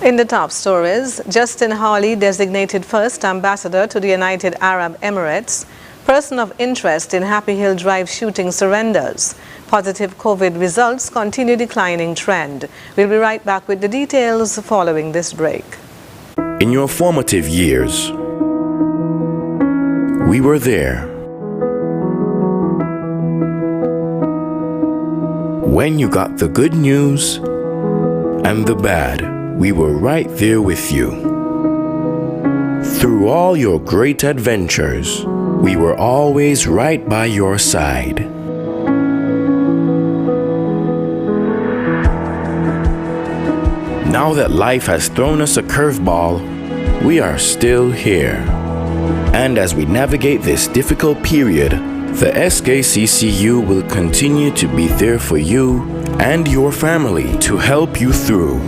In the top stories, Justin Hawley designated first ambassador to the United Arab Emirates. Person of interest in Happy Hill Drive shooting surrenders. Positive COVID results continue declining trend. We'll be right back with the details following this break. In your formative years, we were there. When you got the good news and the bad, we were right there with you. Through all your great adventures, we were always right by your side. Now that life has thrown us a curveball, we are still here. And as we navigate this difficult period, the SKCCU will continue to be there for you and your family to help you through.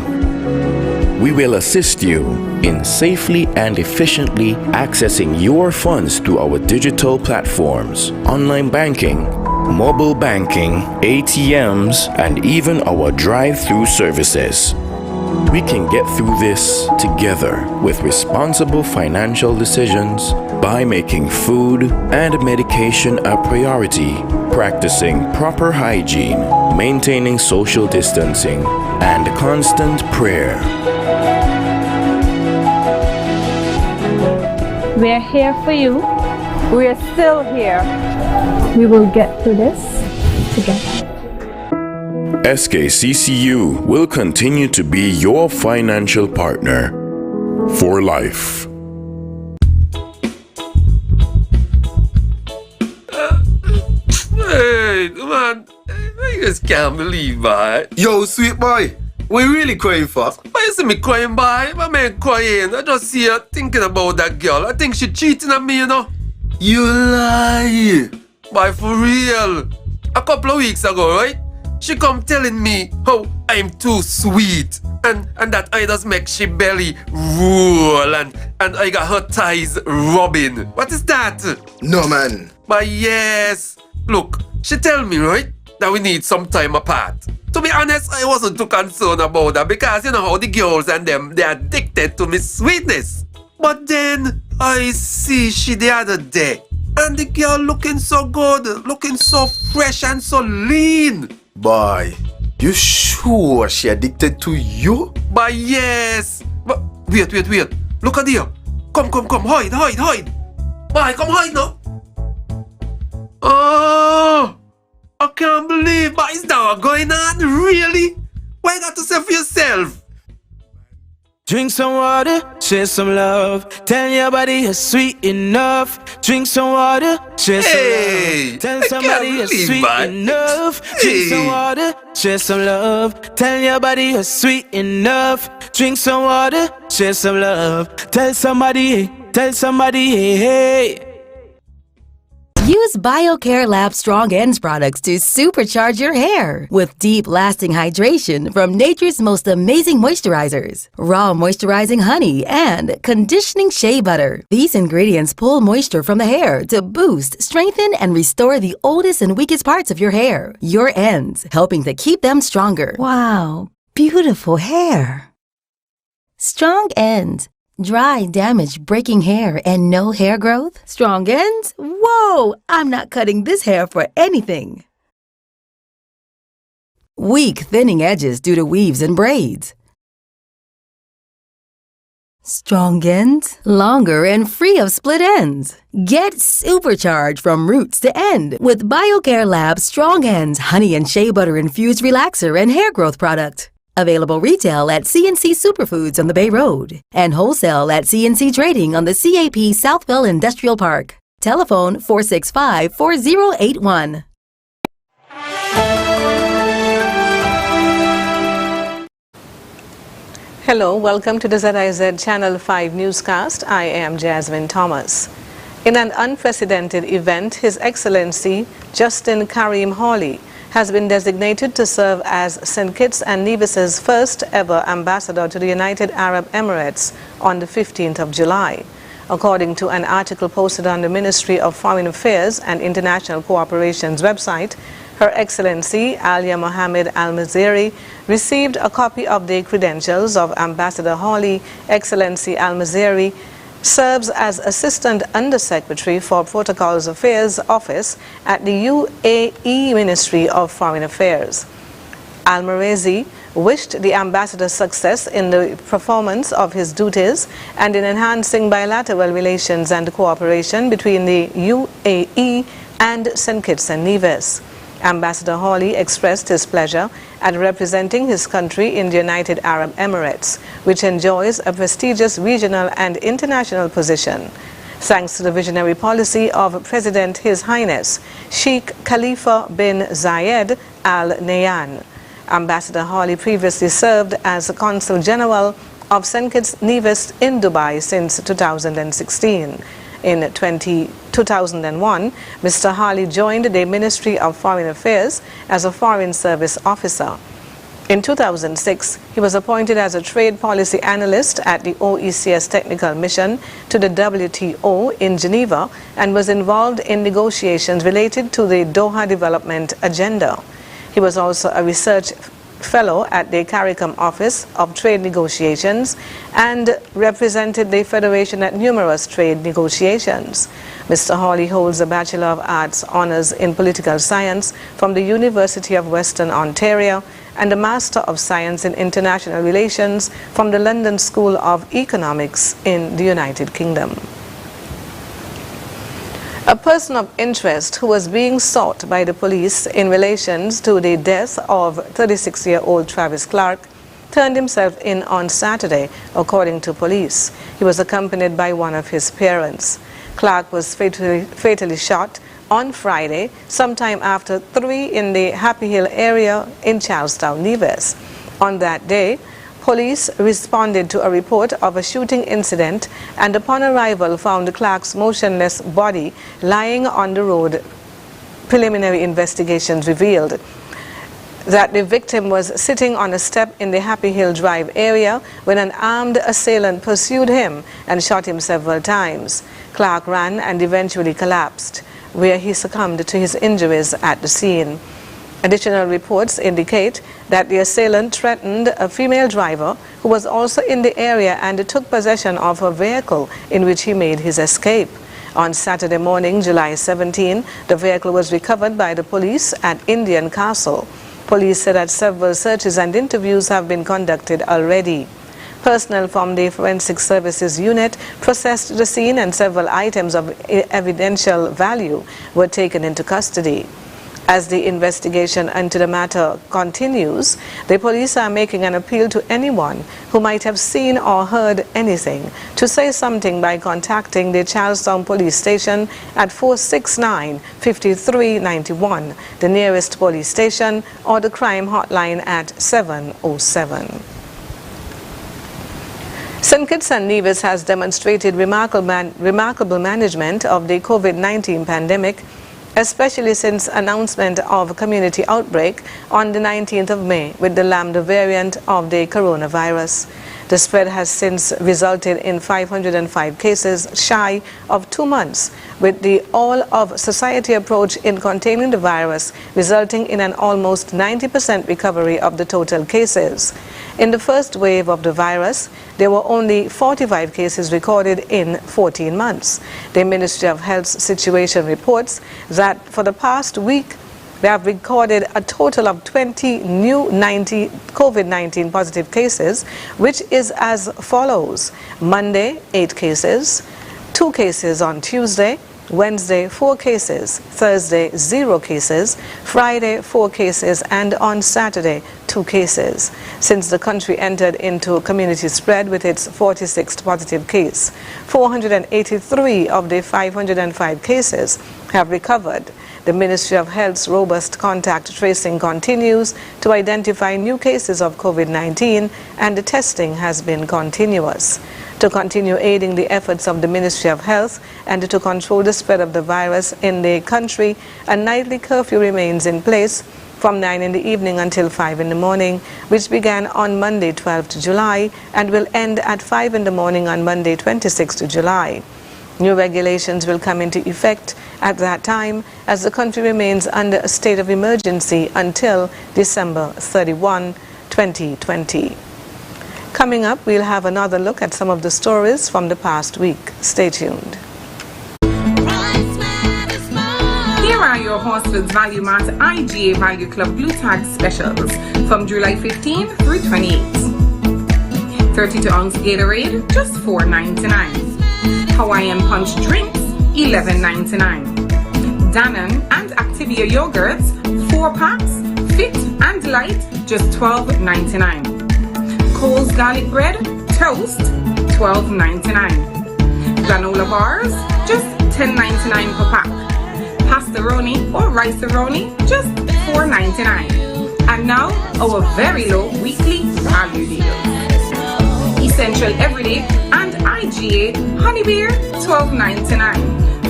We will assist you in safely and efficiently accessing your funds through our digital platforms, online banking, mobile banking, ATMs, and even our drive-through services. We can get through this together with responsible financial decisions by making food and medication a priority, practicing proper hygiene, maintaining social distancing, and constant prayer. We're here for you. We're still here. We will get through this together. SKCCU will continue to be your financial partner for life. Hey, man, I just can't believe that. Yo, sweet boy, what you really crying for? Why you see me crying, boy? What me crying? I just see her thinking about that girl. I think she cheating on me, you know. You lie. Boy, for real. A couple of weeks ago, right? She come telling me how I'm too sweet and that I just make she belly roll and I got her thighs rubbing. What is that? No, man. But yes. Look, she tell me, right, that we need some time apart. To be honest, I wasn't too concerned about that because you know how the girls and them, they're addicted to me sweetness. But then I see she the other day and the girl looking so good, looking so fresh and so lean. Boy, you sure she addicted to you? But yes. But wait. Look at her. Come. Hide. Boy, come hide now. Oh, I can't believe, but is that going on? Really? Why you got to say for yourself? Drink some water, share some love. Tell your body you're sweet enough. Drink some water, share some love. Tell somebody you're sweet enough. Drink some water, share some love. Tell your body you're sweet enough. Drink some water, share some love. Tell somebody, hey. Use BioCare Lab Strong Ends products to supercharge your hair with deep lasting hydration from nature's most amazing moisturizers, raw moisturizing honey, and conditioning shea butter. These ingredients pull moisture from the hair to boost, strengthen, and restore the oldest and weakest parts of your hair, your ends, helping to keep them stronger. Wow, beautiful hair. Strong Ends. Dry, damaged, breaking hair, and no hair growth? Strong ends? Whoa! I'm not cutting this hair for anything. Weak, thinning edges due to weaves and braids. Strong ends? Longer and free of split ends. Get supercharged from roots to end with BioCare Lab Strong Ends Honey and Shea Butter Infused Relaxer and Hair Growth Product. Available retail at CNC Superfoods on the Bay Road and wholesale at CNC Trading on the CAP Southwell Industrial Park. Telephone 465-4081. Hello, welcome to the ZIZ Channel 5 newscast. I am Jasmine Thomas. In an unprecedented event, His Excellency Justin Karim Hawley has been designated to serve as St. Kitts and Nevis's first ever ambassador to the United Arab Emirates on the 15th of July. According to an article posted on the Ministry of Foreign Affairs and International Cooperation's website, Her Excellency Alia Mohammed Al-Maziri received a copy of the credentials of Ambassador Hawley. Excellency Al-Maziri serves as Assistant Undersecretary for Protocols Affairs Office at the UAE Ministry of Foreign Affairs. Al-Maziri wished the ambassador success in the performance of his duties and in enhancing bilateral relations and cooperation between the UAE and St. Kitts and Nevis. Ambassador Hawley expressed his pleasure at representing his country in the United Arab Emirates, which enjoys a prestigious regional and international position, thanks to the visionary policy of President His Highness Sheikh Khalifa bin Zayed Al Nahyan. Ambassador Hawley previously served as Consul General of St. Kitts Nevis in Dubai since 2016. In 2001, Mr. Hawley joined the Ministry of Foreign Affairs as a Foreign Service Officer. In 2006, he was appointed as a Trade Policy Analyst at the OECS Technical Mission to the WTO in Geneva and was involved in negotiations related to the Doha Development Agenda. He was also a research fellow at the CARICOM Office of Trade Negotiations and represented the Federation at numerous trade negotiations. Mr. Hawley holds a Bachelor of Arts Honours in Political Science from the University of Western Ontario and a Master of Science in International Relations from the London School of Economics in the United Kingdom. A person of interest who was being sought by the police in relation to the death of 36-year-old Travis Clark turned himself in on Saturday, according to police. He was accompanied by one of his parents. Clark was fatally shot on Friday, sometime after 3 in the Happy Hill area in Charlestown, Nevis. On that day, police responded to a report of a shooting incident and upon arrival found Clark's motionless body lying on the road. Preliminary investigations revealed that the victim was sitting on a step in the Happy Hill Drive area when an armed assailant pursued him and shot him several times. Clark ran and eventually collapsed, where he succumbed to his injuries at the scene. Additional reports indicate that the assailant threatened a female driver who was also in the area and took possession of her vehicle in which he made his escape. On Saturday morning, July 17, the vehicle was recovered by the police at Indian Castle. Police said that several searches and interviews have been conducted already. Personnel from the Forensic Services Unit processed the scene and several items of evidential value were taken into custody. As the investigation into the matter continues, the police are making an appeal to anyone who might have seen or heard anything to say something by contacting the Charlestown Police Station at 469-5391, the nearest police station, or the crime hotline at 707. St. Kitts and Nevis has demonstrated remarkable management of the COVID-19 pandemic, especially since announcement of a community outbreak on the 19th of May with the Lambda variant of the coronavirus. The spread has since resulted in 505 cases shy of 2 months, with the all-of-society approach in containing the virus resulting in an almost 90% recovery of the total cases. In the first wave of the virus, there were only 45 cases recorded in 14 months. The Ministry of Health's situation reports that for the past week, they have recorded a total of 20 new COVID-19 positive cases, which is as follows: Monday, 8 cases, 2 cases on Tuesday, Wednesday, 4 cases, Thursday, 0 cases, Friday, 4 cases, and on Saturday, 2 cases. Since the country entered into community spread with its 46th positive case, 483 of the 505 cases have recovered. The Ministry of Health's robust contact tracing continues to identify new cases of COVID-19, and the testing has been continuous. To continue aiding the efforts of the Ministry of Health and to control the spread of the virus in the country, a nightly curfew remains in place from 9 in the evening until 5 in the morning, which began on Monday 12th July and will end at 5 in the morning on Monday 26th July. New regulations will come into effect at that time as the country remains under a state of emergency until December 31, 2020. Coming up, we'll have another look at some of the stories from the past week. Stay tuned. Here are your Horsfield's Value Mart IGA Value Club Blue Tag specials from July 15 through 28. 32-ounce Gatorade, just $4.99. Hawaiian Punch drinks, $11.99. Danone and Activia yogurts, 4 packs, fit and light, just $12.99. Cole's garlic bread, toast, $12.99. Granola bars, just $10.99 per pack. Pastaroni or rice-a-roni, just $4.99. And now, our very low weekly value deals. Essential Everyday and IGA Honey Beer, $12.99.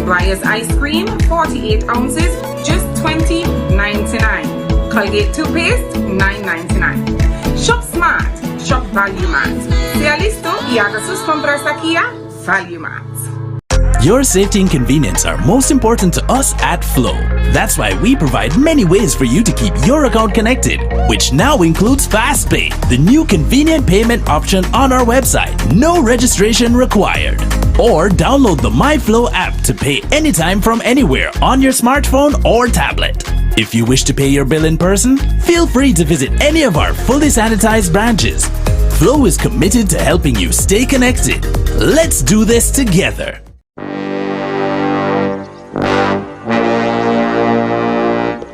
Breyers Ice Cream, 48 ounces, just $20.99. Colgate Toothpaste, $9.99. Shop Smart, Shop Value Mart. Sea listo y haga sus compras aquí a Value Mart. Your safety and convenience are most important to us at Flow. That's why we provide many ways for you to keep your account connected, which now includes FastPay, the new convenient payment option on our website. No registration required. Or download the MyFlow app to pay anytime from anywhere on your smartphone or tablet. If you wish to pay your bill in person, feel free to visit any of our fully sanitized branches. Flow is committed to helping you stay connected. Let's do this together.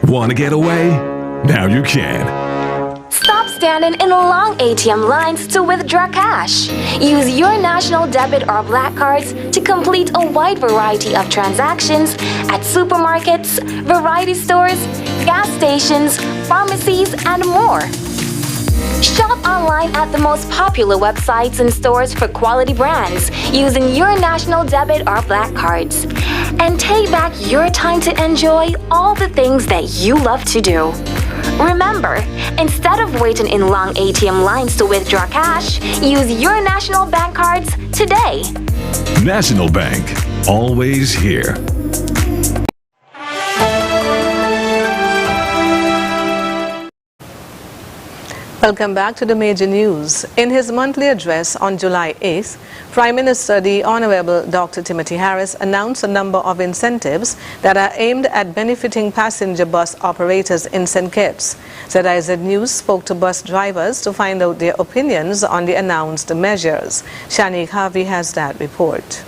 Want to get away? Now you can. Stop standing in long ATM lines to withdraw cash. Use your national debit or black cards to complete a wide variety of transactions at supermarkets, variety stores, gas stations, pharmacies, and more. Shop online at the most popular websites and stores for quality brands using your national debit or black cards. And take back your time to enjoy all the things that you love to do. Remember, instead of waiting in long ATM lines to withdraw cash, use your national bank cards today. National Bank, always here. Welcome back to the major news. In his monthly address on July 8th, Prime Minister the Honorable Dr. Timothy Harris announced a number of incentives that are aimed at benefiting passenger bus operators in St. Kitts. ZIZ News spoke to bus drivers to find out their opinions on the announced measures. Shanique Harvey has that report.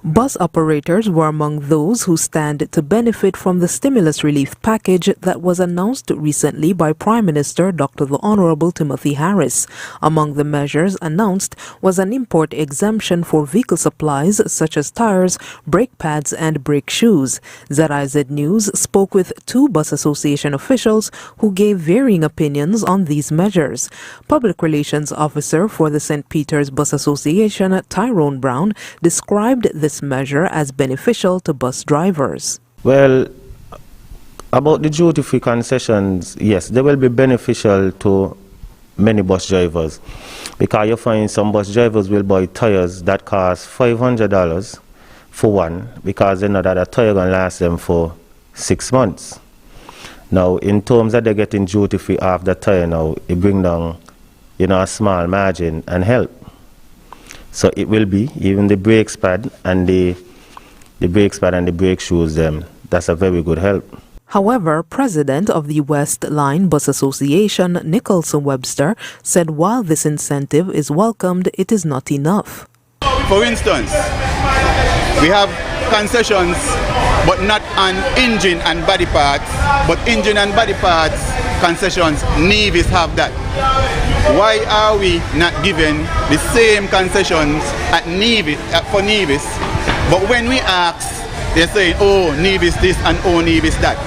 Bus operators were among those who stand to benefit from the stimulus relief package that was announced recently by Prime Minister Dr. the Honorable Timothy Harris. Among the measures announced was an import exemption for vehicle supplies such as tires, brake pads and brake shoes. ZIZ News spoke with 2 bus association officials who gave varying opinions on these measures. Public Relations Officer for the St. Peter's Bus Association, Tyrone Brown, described this measure as beneficial to bus drivers. Well, about the duty-free concessions, yes, they will be beneficial to many bus drivers, because you find some bus drivers will buy tires that cost $500 for one, because they know that a tire going to last them for 6 months. Now, in terms that they're getting duty-free off the tire now, it bring down, a small margin and help. So it will be even the brakes pad and the brake shoes. That's a very good help. However, President of the West Line Bus Association, Nicholson Webster, said while this incentive is welcomed, it is not enough. For instance, we have concessions, but not on engine and body parts. But engine and body parts concessions, Nevis have that. Why are we not given the same concessions at Nevis, for Nevis? But when we ask, they're saying, oh, Nevis this and oh, Nevis that.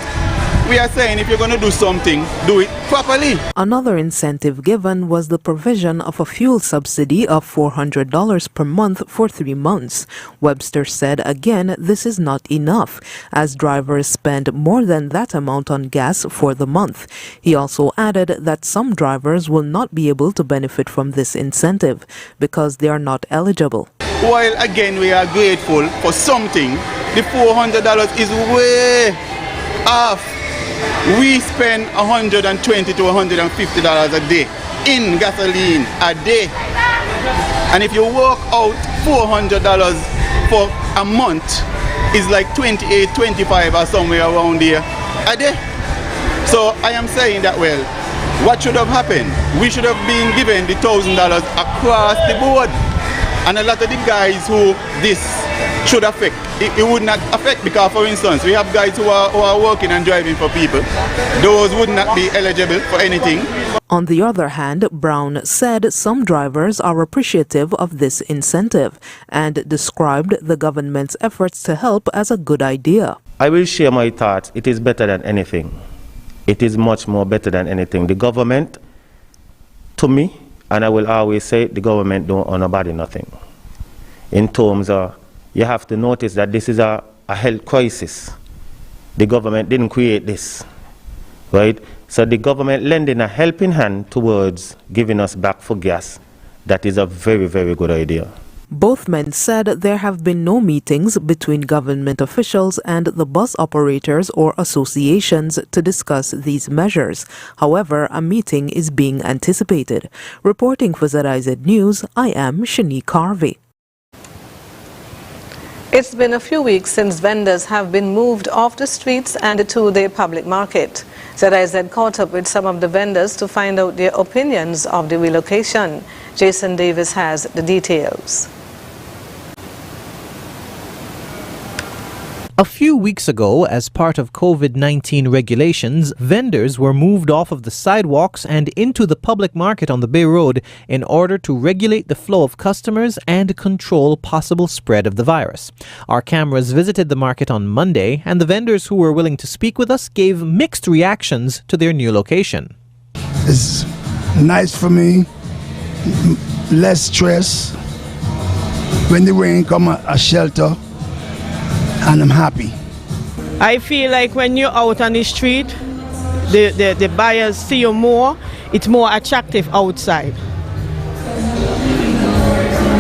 We are saying if you're going to do something, do it properly. Another incentive given was the provision of a fuel subsidy of $400 per month for 3 months. Webster said again this is not enough, as drivers spend more than that amount on gas for the month. He also added that some drivers will not be able to benefit from this incentive because they are not eligible. while again we are grateful for something, the $400 is way off. We spend $120 to $150 a day in gasoline a day. And if you work out $400 for a month, it's like 28, 25 or somewhere around here a day. So I am saying that, well, what should have happened? We should have been given the $1,000 across the board. And a lot of the guys who this should affect, it would not affect, because for instance, we have guys who are working and driving for people. Those would not be eligible for anything. On the other hand, Brown said some drivers are appreciative of this incentive and described the government's efforts to help as a good idea. I will share my thoughts. It is better than anything. It is much more better than anything. The government, to me, and I will always say, the government don't owe nobody nothing. In terms of, you have to notice that this is a health crisis. The government didn't create this, right? So the government lending a helping hand towards giving us back for gas, that is a very, very good idea. Both men said there have been no meetings between government officials and the bus operators or associations to discuss these measures. However, a meeting is being anticipated. Reporting for ZIZ News, I am Shanique Harvey. It's been a few weeks since vendors have been moved off the streets and to the public market. ZIZ caught up with some of the vendors to find out their opinions of the relocation. Jason Davis has the details. A few weeks ago, as part of COVID-19 regulations, vendors were moved off of the sidewalks and into the public market on the Bay Road in order to regulate the flow of customers and control possible spread of the virus. Our cameras visited the market on Monday, and the vendors who were willing to speak with us gave mixed reactions to their new location. It's nice for me, less stress. When the rain comes, a shelter. And I'm happy. I feel like when you're out on the street, the buyers see you more, it's more attractive outside.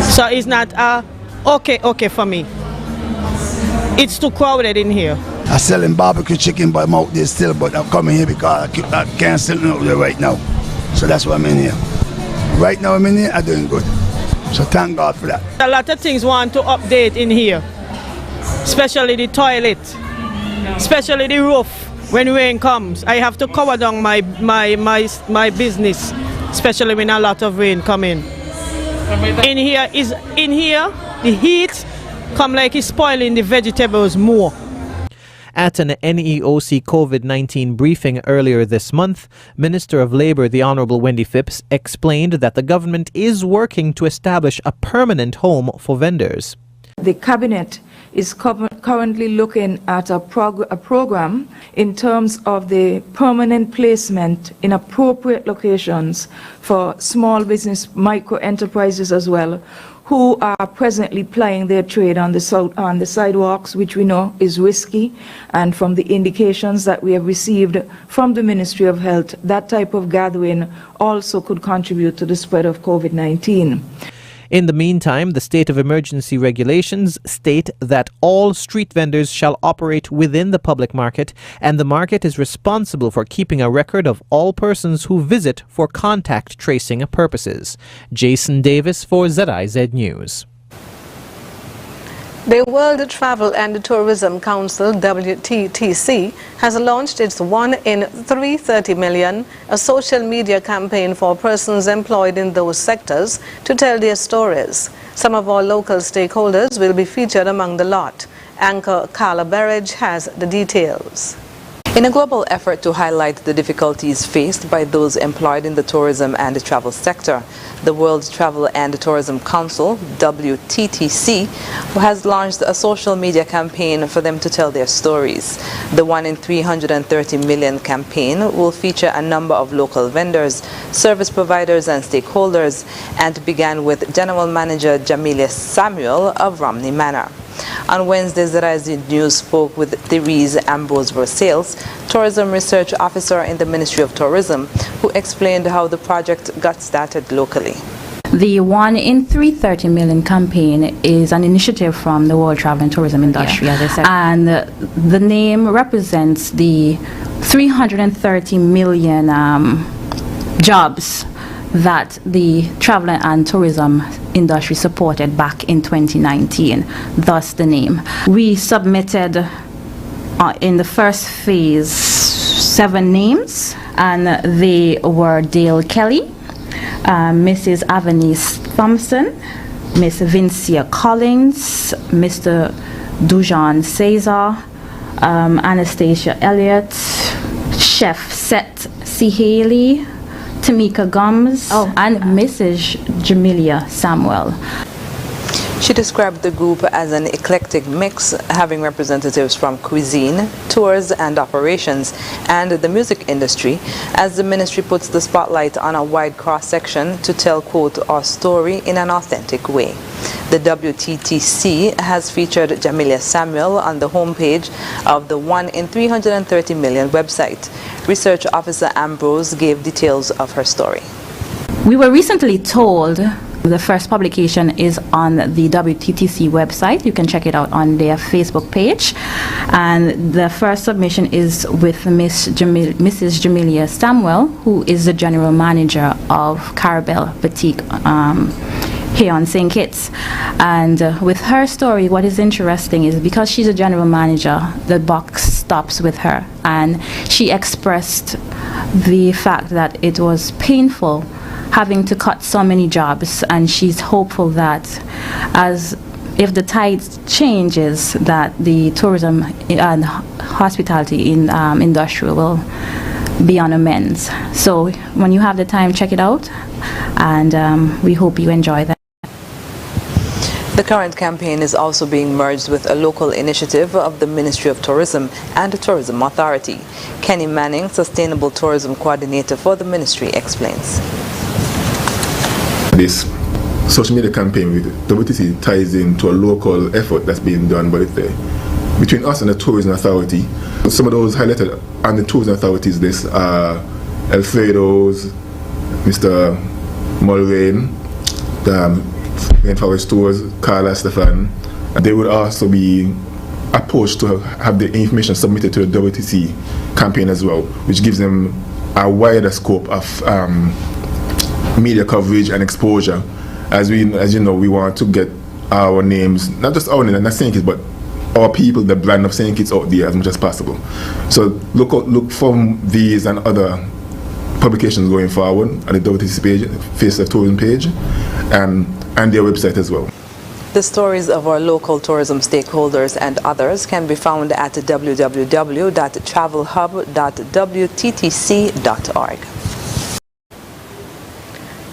So it's not okay for me. It's too crowded in here. I'm selling barbecue chicken, but I'm out there still, but I'm coming here because I can't sell it out there right now. So that's why I'm in here. Right now I'm in here, I'm doing good. So thank God for that. A lot of things want to update in here. Especially the toilet, especially the roof. When rain comes, I have to cover down my business, especially when a lot of rain come in. In here, the heat come like it's spoiling the vegetables more. At an NEOC COVID-19 briefing earlier this month, Minister of Labour, the Honourable Wendy Phipps, explained that the government is working to establish a permanent home for vendors. The Cabinet is currently looking at a program in terms of the permanent placement in appropriate locations for small business, micro enterprises as well, who are presently plying their trade on the sidewalks, which we know is risky. And from the indications that we have received from the Ministry of Health, that type of gathering also could contribute to the spread of COVID-19. In the meantime, the state of emergency regulations state that all street vendors shall operate within the public market, and the market is responsible for keeping a record of all persons who visit for contact tracing purposes. Jason Davis for ZIZ News. The World Travel and Tourism Council, WTTC, has launched its 1 in 330 million, a social media campaign for persons employed in those sectors to tell their stories. Some of our local stakeholders will be featured among the lot. Anchor Carla Berridge has the details. In a global effort to highlight the difficulties faced by those employed in the tourism and travel sector, the World Travel and Tourism Council, WTTC, has launched a social media campaign for them to tell their stories. The 1 in 330 million campaign will feature a number of local vendors, service providers and stakeholders, and began with General Manager Jamilia Samuel of Romney Manor. On Wednesday, ZIZ News spoke with Therese Ambrose Versailles, Tourism Research Officer in the Ministry of Tourism, who explained how the project got started locally. The 1 in 330 million campaign is an initiative from the World Travel and Tourism industry, as I said. And the name represents the 330 million jobs that the travel and tourism industry supported back in 2019, thus the name. We submitted in the first phase 7 names, and they were Dale Kelly, Mrs. Avanice Thompson, Miss Vincia Collins, Mr. Dujan Cesar, Anastasia Elliott, Chef Seth C. Haley, Tamika Gums, and Mrs. Jamelia Samuel. She described the group as an eclectic mix, having representatives from cuisine, tours and operations, and the music industry, as the ministry puts the spotlight on a wide cross-section to tell, quote, our story in an authentic way. The WTTC has featured Jamelia Samuel on the homepage of the 1 in 330 million website. Research Officer Ambrose gave details of her story. We were recently told the first publication is on the WTTC website. You can check it out on their Facebook page. And the first submission is with Mrs. Jamelia Samuel, who is the general manager of Carabel Boutique here on St. Kitts. And with her story, what is interesting is because she's a general manager, the buck stops with her. And she expressed the fact that it was painful having to cut so many jobs, and she's hopeful that if the tide changes, that the tourism and hospitality in industry will be on amends. So when you have the time, check it out, and we hope you enjoy that. The current campaign is also being merged with a local initiative of the Ministry of Tourism and the Tourism Authority. Kenny Manning, Sustainable Tourism Coordinator for the ministry, explains. This social media campaign with WTC ties into a local effort that's being done between us and the Tourism Authority. Some of those highlighted on the Tourism Authorities list are Alfredo's, Mr. Mulrain, the Rainforest Tours, Carla Stefan. They would also be approached to have the information submitted to the WTC campaign as well, which gives them a wider scope of media coverage and exposure. As you know, we want to get our names, not just our name, not St. Kitts, but our people, the brand of St. Kitts out there as much as possible. So look for these and other publications going forward on the WTC page, Face of Tourism page, and their website as well. The stories of our local tourism stakeholders and others can be found at www.travelhub.wttc.org.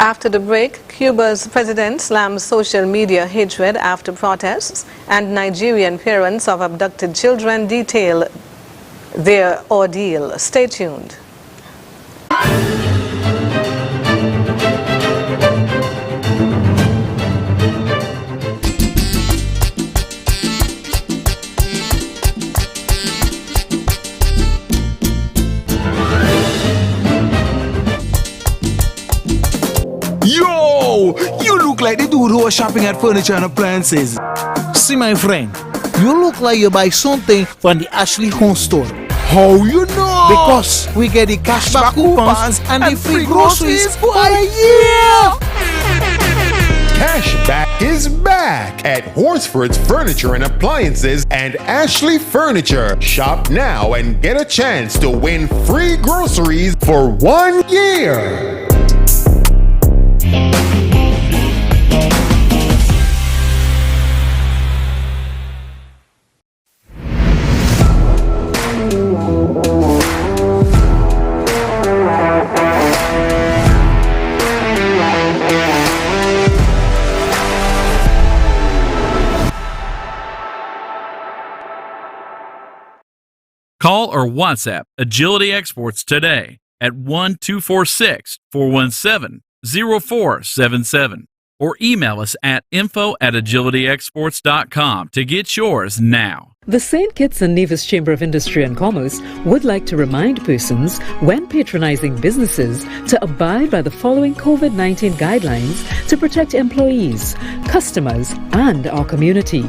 After the break, Cuba's president slams social media hatred after protests, and Nigerian parents of abducted children detail their ordeal. Stay tuned. Yo! You look like the dude who was shopping at Furniture and Appliances. See, my friend, you look like you buy something from the Ashley Home Store. How you know? Because we get the cashback coupons and the free groceries for a year! Cashback is back at Horsford's Furniture and Appliances and Ashley Furniture. Shop now and get a chance to win free groceries for 1 year. Call or WhatsApp Agility Exports today at 1-246-417-0477 or email us at info@agilityexports.com to get yours now. The St. Kitts and Nevis Chamber of Industry and Commerce would like to remind persons when patronizing businesses to abide by the following COVID-19 guidelines to protect employees, customers, and our community.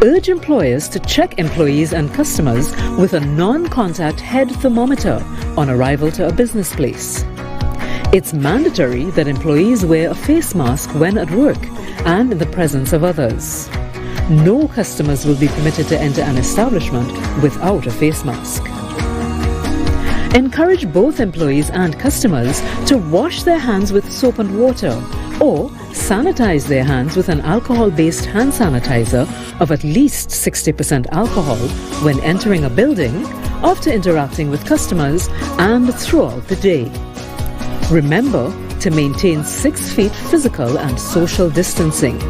Urge employers to check employees and customers with a non-contact head thermometer on arrival to a business place. It's mandatory that employees wear a face mask when at work and in the presence of others. No customers will be permitted to enter an establishment without a face mask. Encourage both employees and customers to wash their hands with soap and water or sanitize their hands with an alcohol-based hand sanitizer of at least 60% alcohol when entering a building, after interacting with customers, and throughout the day. Remember to maintain 6 feet physical and social distancing.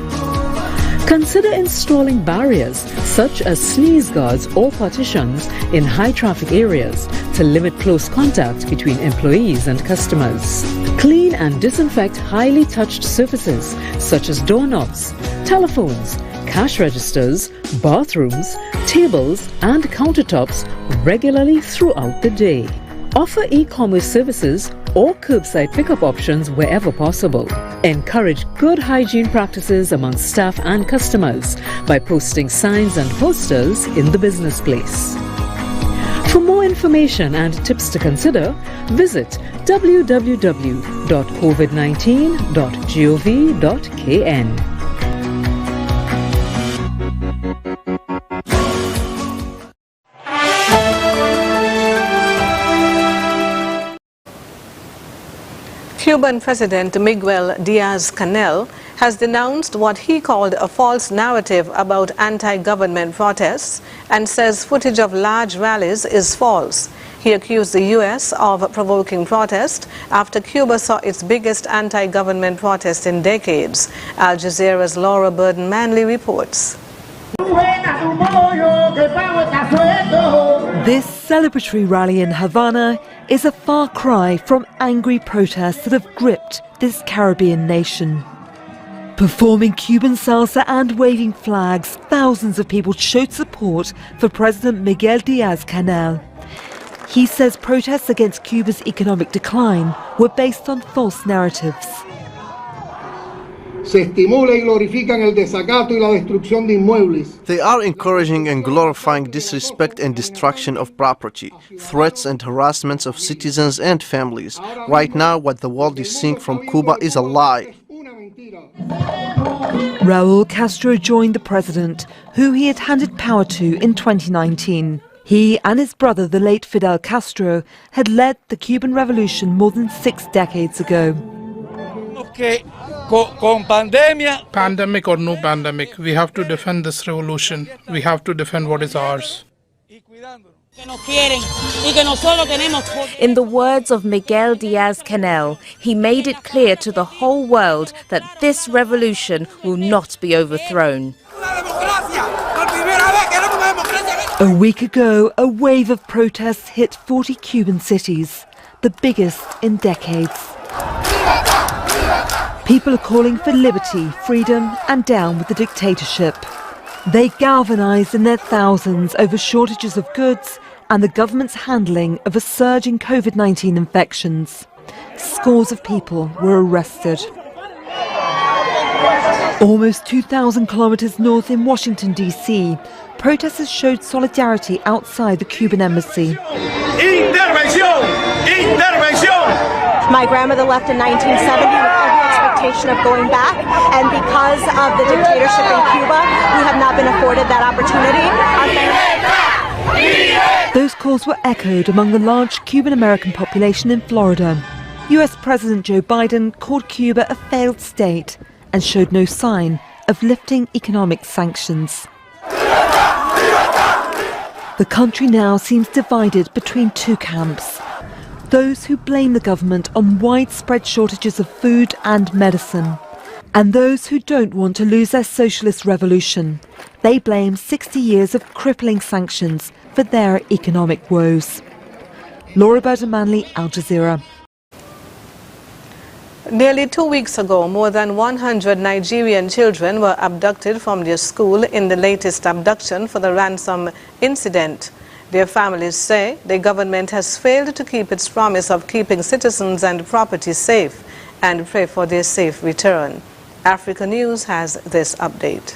Consider installing barriers such as sneeze guards or partitions in high-traffic areas to limit close contact between employees and customers. Clean and disinfect highly touched surfaces such as doorknobs, telephones, cash registers, bathrooms, tables, and countertops regularly throughout the day. Offer e-commerce services or curbside pickup options wherever possible. Encourage good hygiene practices among staff and customers by posting signs and posters in the business place. For more information and tips to consider, visit www.covid19.gov.kn. Cuban President Miguel Diaz-Canel has denounced what he called a false narrative about anti-government protests and says footage of large rallies is false. He accused the U.S. of provoking protest after Cuba saw its biggest anti-government protest in decades. Al Jazeera's Laura Burden-Manley reports. This celebratory rally in Havana is a far cry from angry protests that have gripped this Caribbean nation. Performing Cuban salsa and waving flags, thousands of people showed support for President Miguel Diaz-Canel. He says protests against Cuba's economic decline were based on false narratives. Se estimula y glorifican el desacato y la destrucción de inmuebles. They are encouraging and glorifying disrespect and destruction of property, threats and harassments of citizens and families. Right now, what the world is seeing from Cuba is a lie. Raúl Castro joined the president, who he had handed power to in 2019. He and his brother, the late Fidel Castro, had led the Cuban Revolution more than 6 decades ago. Pandemic or no pandemic, we have to defend this revolution. We have to defend what is ours. In the words of Miguel Diaz-Canel, he made it clear to the whole world that this revolution will not be overthrown. A week ago, a wave of protests hit 40 Cuban cities, the biggest in decades. People are calling for liberty, freedom, and down with the dictatorship. They galvanized in their thousands over shortages of goods and the government's handling of a surge in COVID-19 infections. Scores of people were arrested. Almost 2,000 kilometers north in Washington, D.C., protesters showed solidarity outside the Cuban embassy. Intervención! Intervención! My grandmother left in 1970 with every expectation of going back, and because of the dictatorship in Cuba, we have not been afforded that opportunity. Those calls were echoed among the large Cuban-American population in Florida. US President Joe Biden called Cuba a failed state and showed no sign of lifting economic sanctions. The country now seems divided between 2 camps. Those who blame the government on widespread shortages of food and medicine, and those who don't want to lose their socialist revolution. They blame 60 years of crippling sanctions for their economic woes. Laura Burden-Manley, Al Jazeera. Nearly 2 weeks ago, more than 100 Nigerian children were abducted from their school in the latest abduction for the ransom incident. Their families say the government has failed to keep its promise of keeping citizens and property safe and pray for their safe return. Africa News has this update.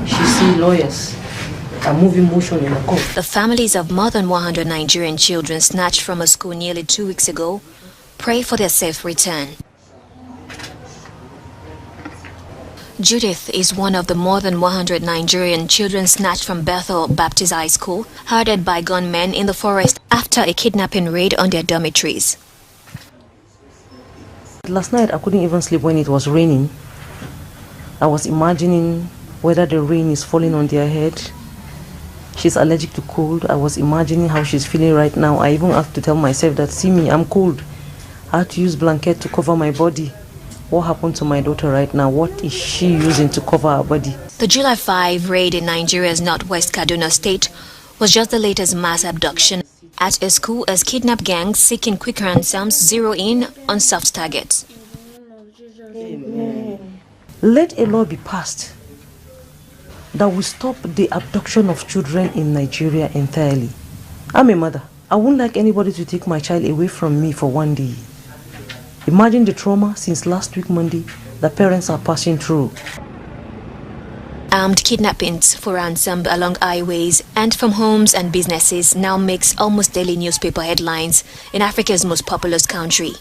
She see lawyers are moving motion in the court. The families of more than 100 Nigerian children snatched from a school nearly 2 weeks ago pray for their safe return. Judith is one of the more than 100 Nigerian children snatched from Bethel Baptist High School, herded by gunmen in the forest after a kidnapping raid on their dormitories. Last night I couldn't even sleep when it was raining. I was imagining whether the rain is falling on their head. She's allergic to cold. I was imagining how she's feeling right now. I even have to tell myself that, see me, I'm cold. I had to use blanket to cover my body. What happened to my daughter right now? What is she using to cover her body? The July 5 raid in Nigeria's northwest Kaduna state was just the latest mass abduction at a school as kidnapped gangs seeking quick ransoms zero in on soft targets. Let a law be passed that will stop the abduction of children in Nigeria entirely. I'm a mother. I wouldn't like anybody to take my child away from me for one day. Imagine the trauma since last week Monday that parents are passing through. Armed kidnappings for ransom along highways and from homes and businesses now makes almost daily newspaper headlines in Africa's most populous country.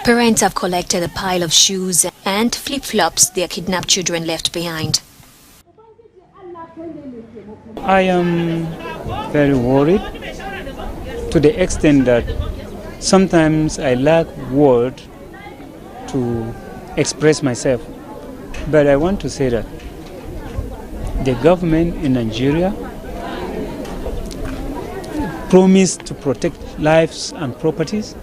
Parents have collected a pile of shoes and flip-flops their kidnapped children left behind. I am very worried to the extent that sometimes I lack words to express myself. But I want to say that the government in Nigeria promised to protect lives and properties.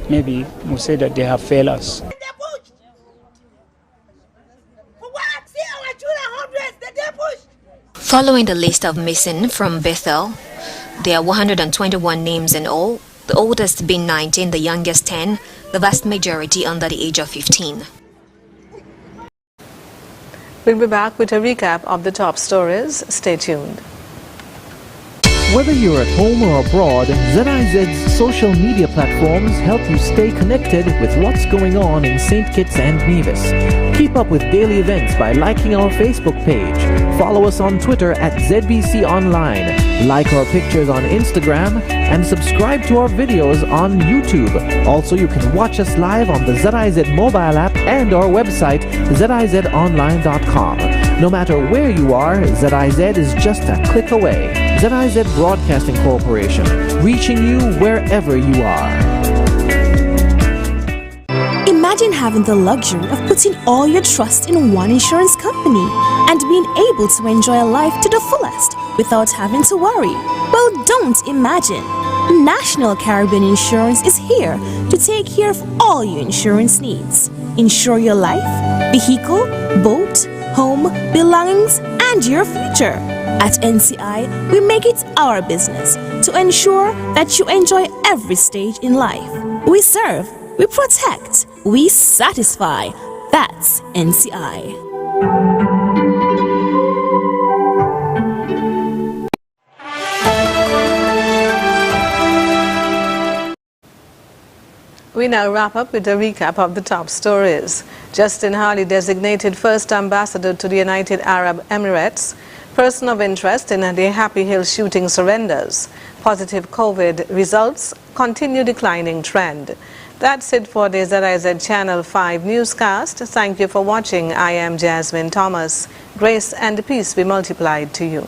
Maybe we'll say that they have failed us. Following the list of missing from Bethel, there are 121 names in all, the oldest being 19, the youngest 10, the vast majority under the age of 15. We'll be back with a recap of the top stories. Stay tuned. Whether you're at home or abroad, ZIZ's social media platforms help you stay connected with what's going on in St. Kitts and Nevis. Keep up with daily events by liking our Facebook page. Follow us on Twitter at ZBC Online. Like our pictures on Instagram and subscribe to our videos on YouTube. Also, you can watch us live on the ZIZ mobile app and our website, zizonline.com. No matter where you are, ZIZ is just a click away. ZIZ Broadcasting Corporation, reaching you wherever you are. Imagine having the luxury of putting all your trust in one insurance company and being able to enjoy life to the fullest without having to worry. Well, don't imagine. National Caribbean Insurance is here to take care of all your insurance needs. Insure your life, vehicle, boat, home, belongings, and your future. At NCI, we make it our business to ensure that you enjoy every stage in life. We serve, we protect, we satisfy. That's NCI. We now wrap up with a recap of the top stories. Justin Harley designated first ambassador to the United Arab Emirates. Person of interest in the Happy Hill shooting surrenders. Positive COVID results continue declining trend. That's it for the ZIZ Channel 5 newscast. Thank you for watching. I am Jasmine Thomas. Grace and peace be multiplied to you.